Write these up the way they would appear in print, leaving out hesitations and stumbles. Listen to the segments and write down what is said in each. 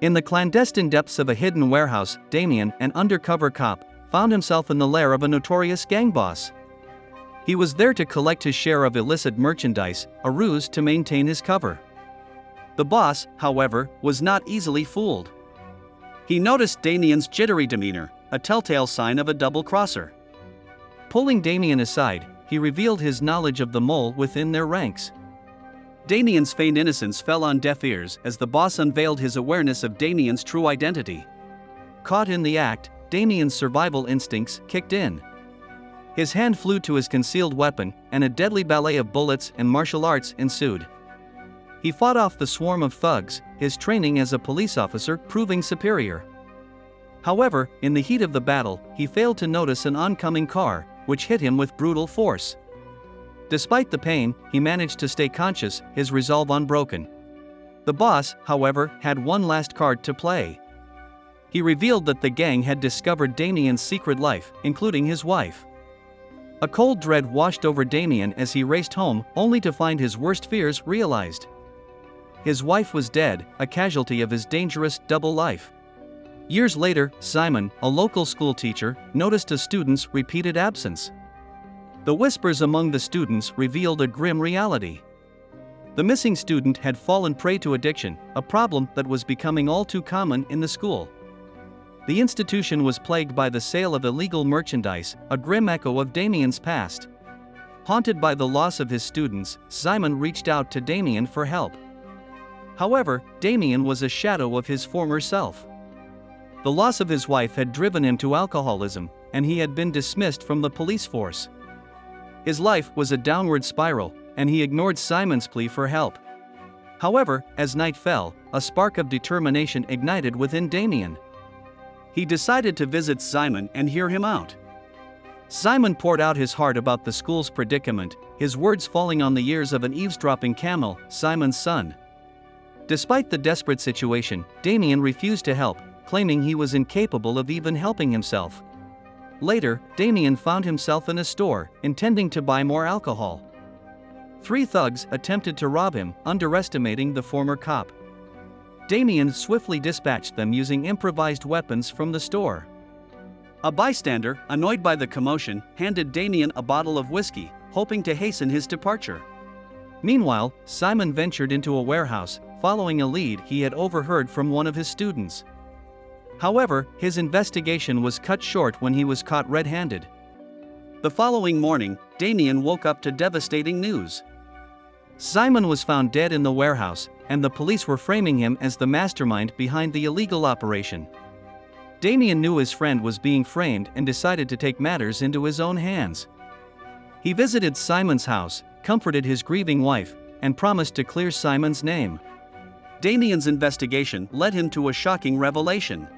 In the clandestine depths of a hidden warehouse, Damien, an undercover cop, found himself in the lair of a notorious gang boss. He was there to collect his share of illicit merchandise, a ruse to maintain his cover. The boss, however, was not easily fooled. He noticed Damien's jittery demeanor, a telltale sign of a double-crosser. Pulling Damien aside, he revealed his knowledge of the mole within their ranks. Damien's feigned innocence fell on deaf ears as the boss unveiled his awareness of Damien's true identity. Caught in the act, Damien's survival instincts kicked in. His hand flew to his concealed weapon, and a deadly ballet of bullets and martial arts ensued. He fought off the swarm of thugs, his training as a police officer proving superior. However, in the heat of the battle, he failed to notice an oncoming car, which hit him with brutal force. Despite the pain, he managed to stay conscious, his resolve unbroken. The boss, however, had one last card to play. He revealed that the gang had discovered Damien's secret life, including his wife. A cold dread washed over Damien as he raced home, only to find his worst fears realized. His wife was dead, a casualty of his dangerous double life. Years later, Simon, a local school teacher, noticed a student's repeated absence. The whispers among the students revealed a grim reality. The missing student had fallen prey to addiction, a problem that was becoming all too common in the school. The institution was plagued by the sale of illegal merchandise, a grim echo of Damien's past. Haunted by the loss of his students, Simon reached out to Damien for help. However, Damien was a shadow of his former self. The loss of his wife had driven him to alcoholism, and he had been dismissed from the police force. His life was a downward spiral, and he ignored Simon's plea for help. However, as night fell, a spark of determination ignited within Damien. He decided to visit Simon and hear him out. Simon poured out his heart about the school's predicament, his words falling on the ears of an eavesdropping camel, Simon's son. Despite the desperate situation, Damien refused to help, claiming he was incapable of even helping himself. Later, Damien found himself in a store, intending to buy more alcohol. 3 thugs attempted to rob him, underestimating the former cop. Damien swiftly dispatched them using improvised weapons from the store. A bystander, annoyed by the commotion, handed Damien a bottle of whiskey, hoping to hasten his departure. Meanwhile, Simon ventured into a warehouse, following a lead he had overheard from one of his students. However, his investigation was cut short when he was caught red-handed. The following morning, Damien woke up to devastating news. Simon was found dead in the warehouse, and the police were framing him as the mastermind behind the illegal operation. Damien knew his friend was being framed and decided to take matters into his own hands. He visited Simon's house, comforted his grieving wife, and promised to clear Simon's name. Damien's investigation led him to a shocking revelation.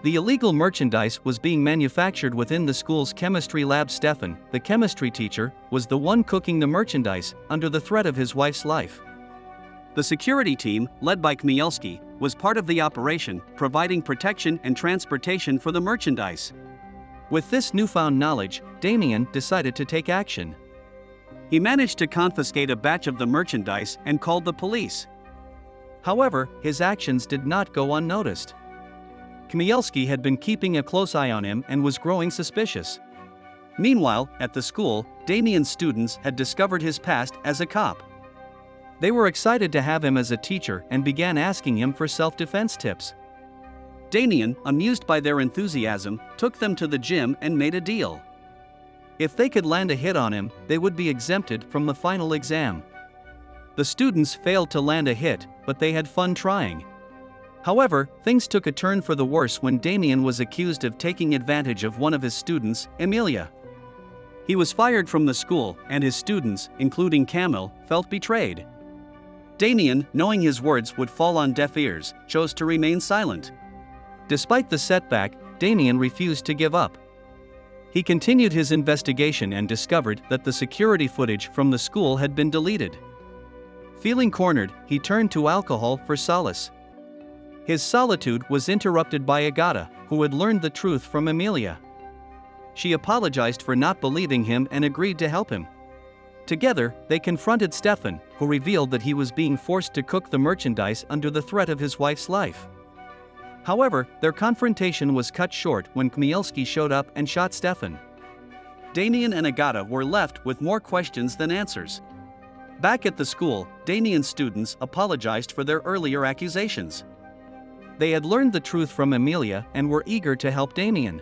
The illegal merchandise was being manufactured within the school's chemistry lab. Stefan, the chemistry teacher, was the one cooking the merchandise, under the threat of his wife's life. The security team, led by Chmielewski, was part of the operation, providing protection and transportation for the merchandise. With this newfound knowledge, Damien decided to take action. He managed to confiscate a batch of the merchandise and called the police. However, his actions did not go unnoticed. Chmielewski had been keeping a close eye on him and was growing suspicious. Meanwhile, at the school, Damien's students had discovered his past as a cop. They were excited to have him as a teacher and began asking him for self-defense tips. Damien, amused by their enthusiasm, took them to the gym and made a deal. If they could land a hit on him, they would be exempted from the final exam. The students failed to land a hit, but they had fun trying. However, things took a turn for the worse when Damien was accused of taking advantage of one of his students, Emilia. He was fired from the school, and his students, including Kamil, felt betrayed. Damien, knowing his words would fall on deaf ears, chose to remain silent. Despite the setback, Damien refused to give up. He continued his investigation and discovered that the security footage from the school had been deleted. Feeling cornered, he turned to alcohol for solace. His solitude was interrupted by Agata, who had learned the truth from Emilia. She apologized for not believing him and agreed to help him. Together, they confronted Stefan, who revealed that he was being forced to cook the merchandise under the threat of his wife's life. However, their confrontation was cut short when Chmielewski showed up and shot Stefan. Damian and Agata were left with more questions than answers. Back at the school, Damian's students apologized for their earlier accusations. They had learned the truth from Emilia and were eager to help Damian.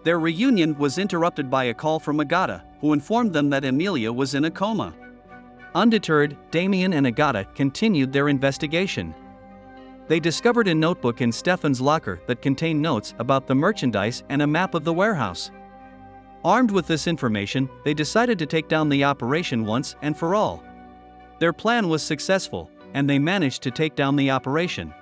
Their reunion was interrupted by a call from Agata, who informed them that Emilia was in a coma. Undeterred, Damian and Agata continued their investigation. They discovered a notebook in Stefan's locker that contained notes about the merchandise and a map of the warehouse. Armed with this information, they decided to take down the operation once and for all. Their plan was successful, and they managed to take down the operation.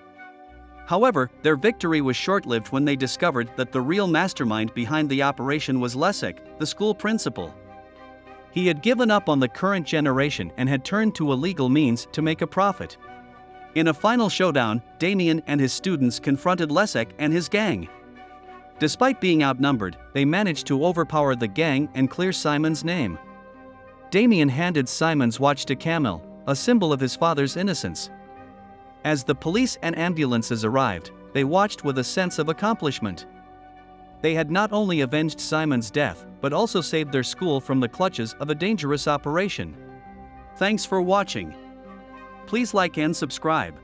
However, their victory was short-lived when they discovered that the real mastermind behind the operation was Leszek, the school principal. He had given up on the current generation and had turned to illegal means to make a profit. In a final showdown, Damian and his students confronted Leszek and his gang. Despite being outnumbered, they managed to overpower the gang and clear Simon's name. Damian handed Simon's watch to Kamil, a symbol of his father's innocence. As the police and ambulances arrived, they watched with a sense of accomplishment. They had not only avenged Simon's death, but also saved their school from the clutches of a dangerous operation. Thanks for watching. Please like and subscribe.